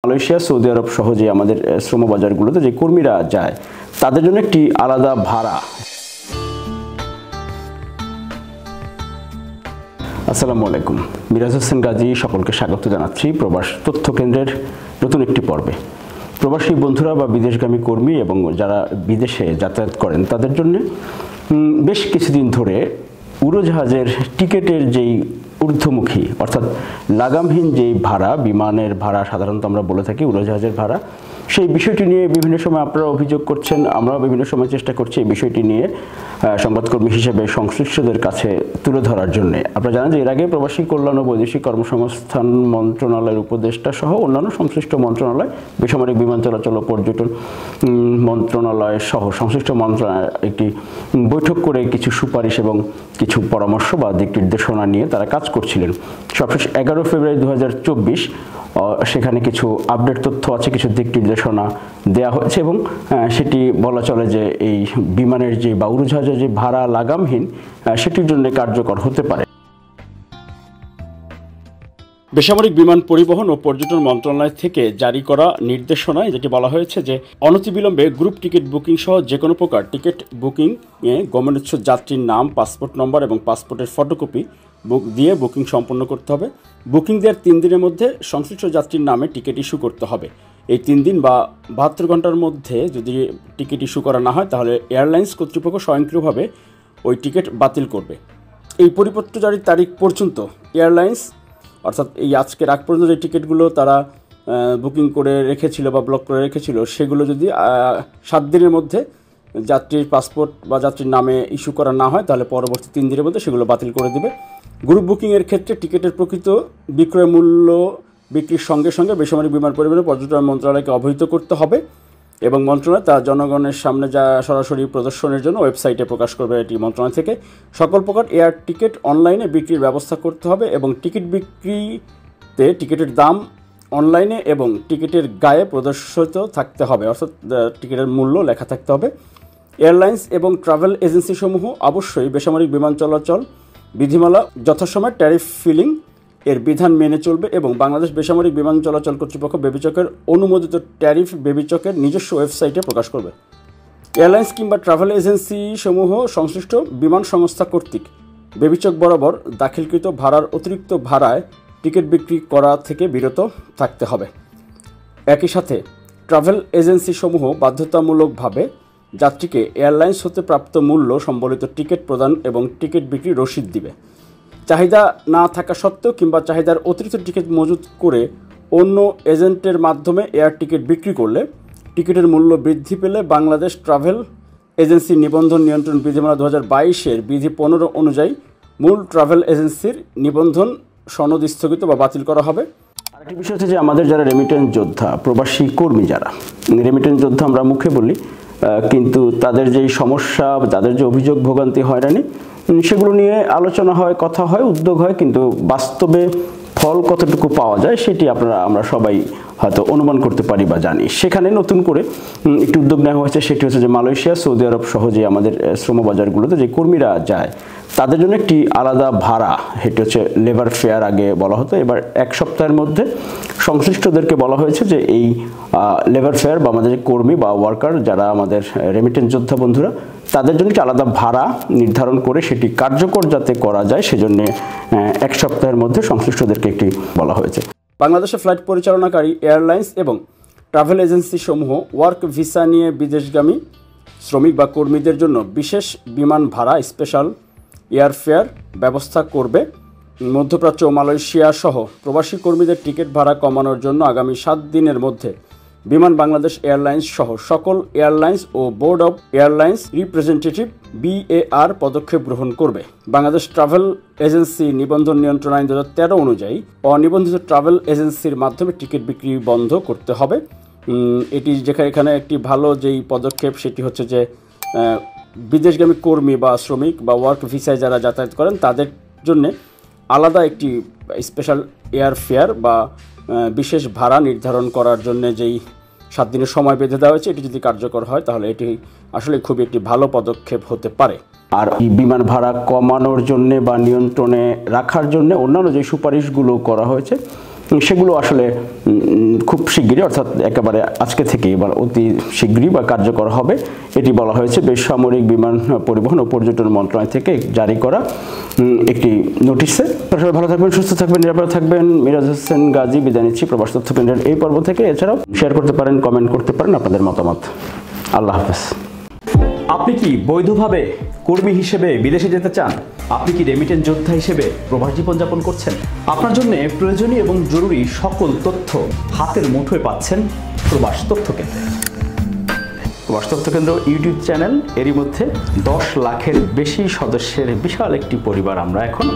Malaysia, Saudi আরব সহ যে আমাদের শ্রম বাজারগুলোতে যে কর্মীরা যায় তাদের জন্য একটি আলাদা ভাড়া। আসসালামু আলাইকুম, মিরাজ হোসেন গাজী সকলকে স্বাগত জানাচ্ছি প্রবাস তথ্য কেন্দ্রের নতুন একটি পর্বে। প্রবাসী বন্ধুরা বা বিদেশগামী কর্মী এবং যারা বিদেশে যাতায়াত করেন তাদের জন্য বেশ কিছুদিন ধরে উড়োজাহাজের টিকিটের যেই ঊর্ধ্বমুখী অর্থাৎ লাগামহীন যেই ভাড়া, বিমানের ভাড়া সাধারণত আমরা বলে থাকি উড়োজাহাজের ভাড়া, সেই বিষয়টি নিয়ে বিভিন্ন সময় আপনারা অভিযোগ করছেন, আমরাও বিভিন্ন সময় চেষ্টা করছি এই বিষয়টি নিয়ে সংবাদকর্মী হিসেবে সংশ্লিষ্টদের কাছে তুলে ধরার জন্য। আপনারা জানেন যে এর আগে প্রবাসী কল্যাণ ও বৈদেশিক কর্মসংস্থান মন্ত্রণালয়ের উপদেষ্টা সহ অন্যান্য সংশ্লিষ্ট মন্ত্রণালয়, বেসামরিক বিমান চলাচল ও পর্যটন মন্ত্রণালয় সহ সংশ্লিষ্ট মন্ত্রণালয় একটি বৈঠক করে কিছু সুপারিশ এবং কিছু পরামর্শ বা দিক নির্দেশনা নিয়ে তারা কাজ করছিলেন। সবশেষ 11 ফেব্রুয়ারি 2024 সেখানে কিছু আপডেট তথ্য আছে, কিছু দিক নির্দেশনা দেওয়া হয়েছে এবং সেটি বলা চলে যে এই বিমানের যে বা উড়োজাহাজের যে ভাড়া লাগামহীন সেটির জন্য কার্যকর হতে পারে। বেসামরিক বিমান পরিবহন ও পর্যটন মন্ত্রণালয় থেকে জারি করা নির্দেশনায় যেটি বলা হয়েছে যে অনতিবিলম্বে গ্রুপ টিকিট বুকিং সহ যে কোনো প্রকার টিকিট বুকিংয়ে গমনোচ্ছু যাত্রীর নাম, পাসপোর্ট নম্বর এবং পাসপোর্টের ফটোকপি দিয়ে বুকিং সম্পন্ন করতে হবে। বুকিং দেওয়ার 3 দিনের মধ্যে সংশ্লিষ্ট যাত্রীর নামে টিকিট ইস্যু করতে হবে। এই 3 দিন বা 72 ঘন্টার মধ্যে যদি টিকিট ইস্যু করা না হয় তাহলে এয়ারলাইন্স কর্তৃপক্ষ স্বয়ংক্রিয়ভাবে ওই টিকিট বাতিল করবে। এই পরিপত্র জারির তারিখ পর্যন্ত এয়ারলাইন্স অর্থাৎ এই আজকের আগ পর্যন্ত যে টিকিটগুলো তারা বুকিং করে রেখেছিল বা ব্লক করে রেখেছিল সেগুলো যদি 7 দিনের মধ্যে যাত্রীর পাসপোর্ট বা যাত্রীর নামে ইস্যু করা না হয় তাহলে পরবর্তী 3 দিনের মধ্যে সেগুলো বাতিল করে দেবে। গ্রুপ বুকিংয়ের ক্ষেত্রে টিকিটের প্রকৃত বিক্রয় মূল্য বিক্রির সঙ্গে সঙ্গে বেসামরিক বিমান পরিবহন পর্যটন মন্ত্রণালয়কে অবহিত করতে হবে এবং মন্ত্রণালয় তা জনগণের সামনে যা সরাসরি প্রদর্শনের জন্য ওয়েবসাইটে প্রকাশ করবে। এটি মন্ত্রণালয় থেকে সকল প্রকার এয়ার টিকিট অনলাইনে বিক্রির ব্যবস্থা করতে হবে এবং টিকিট বিক্রিতে টিকিটের দাম অনলাইনে এবং টিকিটের গায়ে প্রদর্শিত থাকতে হবে, অর্থাৎ টিকিটের মূল্য লেখা থাকতে হবে। এয়ারলাইন্স এবং ট্রাভেল এজেন্সিসমূহ অবশ্যই বেসামরিক বিমান চলাচল বিধিমালা যথাসময়ে ট্যারিফ ফিলিং এর বিধান মেনে চলবে এবং বাংলাদেশ বেসামরিক বিমান চলাচল কর্তৃপক্ষ বেবিচকের অনুমোদিত ট্যারিফ বেবিচকের নিজস্ব ওয়েবসাইটে প্রকাশ করবে। এয়ারলাইন্স কিংবা ট্রাভেল এজেন্সি সমূহ সংশ্লিষ্ট বিমান সংস্থা কর্তৃক বেবিচক বরাবর দাখিলকৃত ভাড়ার অতিরিক্ত ভাড়ায় টিকিট বিক্রি করা থেকে বিরত থাকতে হবে। একই সাথে ট্রাভেল এজেন্সি সমূহ বাধ্যতামূলকভাবে যাত্রীকে এয়ারলাইন্স হতে প্রাপ্ত মূল্য সম্বলিত টিকিট প্রদান এবং টিকিট বিক্রি রসিদ দিবে। চাহিদা না থাকা সত্ত্বেও কিংবা চাহিদার অতিরিক্ত টিকিট মজুত করে অন্য এজেন্টের মাধ্যমে এয়ার টিকিট বিক্রি করলে টিকিটের মূল্য বৃদ্ধি পেলে বাংলাদেশ ট্রাভেল এজেন্সি নিবন্ধন নিয়ন্ত্রণ বিধিমালা 2022-এর বিধি 15 অনুযায়ী মূল ট্রাভেল এজেন্সির নিবন্ধন সনদ স্থগিত বা বাতিল করা হবে। আরেকটি বিষয় হচ্ছে যে আমাদের যারা রেমিটেন্স যোদ্ধা, প্রবাসী কর্মী যারা রেমিটেন্স যোদ্ধা আমরা মুখে বলি, কিন্তু তাদের যেই সমস্যা, তাদের যে অভিযোগ, ভোগান্তি, হয়রানি সেগুলো নিয়ে আলোচনা হয়, কথা হয়, উদ্যোগ হয়, কিন্তু বাস্তবে ফল কতটুকু পাওয়া যায় সেটি আমরা সবাই হয়তো অনুমান করতে পারি বা জানি। সেখানে নতুন করে একটি উদ্যোগ নেওয়া হয়েছে, সেটি হচ্ছে যে মালয়েশিয়া, সৌদি আরব সহ যে আমাদের শ্রম বাজারগুলোতে যে কর্মীরা যায় তাদের জন্য একটি আলাদা ভাড়া, সেটি হচ্ছে লেবার ফেয়ার আগে বলা হতো, এবার 1 সপ্তাহের মধ্যে সংশ্লিষ্টদেরকে বলা হয়েছে যে এই লেবার ফেয়ার বা আমাদের কর্মী বা ওয়ার্কার যারা আমাদের রেমিটেন্স যোদ্ধা বন্ধুরা তাদের জন্য একটি আলাদা ভাড়া নির্ধারণ করে সেটি কার্যকর যাতে করা যায় সেজন্য 1 সপ্তাহের মধ্যে সংশ্লিষ্টদেরকে একটি বলা হয়েছে। বাংলাদেশে ফ্লাইট পরিচালনাকারী এয়ারলাইন্স এবং ট্রাভেল এজেন্সি সমূহ ওয়ার্ক ভিসা নিয়ে বিদেশগামী শ্রমিক বা কর্মীদের জন্য বিশেষ বিমান ভাড়া স্পেশাল এয়ারফেয়ার ব্যবস্থা করবে। মধ্যপ্রাচ্য ও মালয়েশিয়া সহ প্রবাসী কর্মীদের টিকিট ভাড়া কমানোর জন্য আগামী 7 দিনের মধ্যে বিমান বাংলাদেশ এয়ারলাইন্স সহ সকল এয়ারলাইন্স ও board of airlines representative BAR পদক্ষেপ গ্রহণ করবে। বাংলাদেশ ট্রাভেল এজেন্সি নিবন্ধন নিয়ন্ত্রণ আইন 2013 অনুযায়ী অনিবন্ধিত ট্রাভেল এজেন্সির মাধ্যমে টিকিট বিক্রি বন্ধ করতে হবে। এটি এখানে একটি ভালো যেই পদক্ষেপ সেটি হচ্ছে যে বিদেশগামী কর্মী বা শ্রমিক বা ওয়ার্ক ভিসায় যারা যাতায়াত করেন তাদের জন্য আলাদা একটি স্পেশাল এয়ারফেয়ার বা বিশেষ ভাড়া নির্ধারণ করার জন্য যেই 7 দিনের সময় বেঁধে দেওয়া হয়েছে, এটি যদি কার্যকর হয় তাহলে এটি আসলে খুবই একটি ভালো পদক্ষেপ হতে পারে। আর এই বিমান ভাড়া কমানোর জন্য বা নিয়ন্ত্রণে রাখার জন্য অন্যান্য যে সুপারিশগুলো করা হয়েছে সেগুলো আসলে খুব শিগগিরই, অর্থাৎ একেবারে আজকে থেকে বা অতি শীঘ্রই বা কার্যকর হবে, এটি বলা হয়েছে বেসামরিক বিমান পরিবহন ও পর্যটন মন্ত্রণালয় থেকে জারি করা একটি নোটিশে। সবাই ভালো থাকবেন, সুস্থ থাকবেন, নিরাপদে থাকবেন। মিরাজ হোসেন গাজী বিদায় নিচ্ছি প্রবাস তথ্য কেন্দ্রের এই পর্ব থেকে। এছাড়াও শেয়ার করতে পারেন, কমেন্ট করতে পারেন আপনাদের মতামত। আল্লাহ হাফেজ। আপনি কি বৈধভাবে কর্মী হিসেবে বিদেশে যেতে চান? আপনি কি রেমিটেন্স যোদ্ধা হিসেবে প্রবাস জীবনযাপন করছেন? আপনার জন্য প্রয়োজনীয় এবং জরুরি সকল তথ্য হাতের মুঠোয় পাচ্ছেন প্রবাস তথ্য কেন্দ্রে। প্রবাস তথ্য কেন্দ্র ইউটিউব চ্যানেল, এরই মধ্যে 10 লাখের বেশি সদস্যের বিশাল একটি পরিবার আমরা এখন।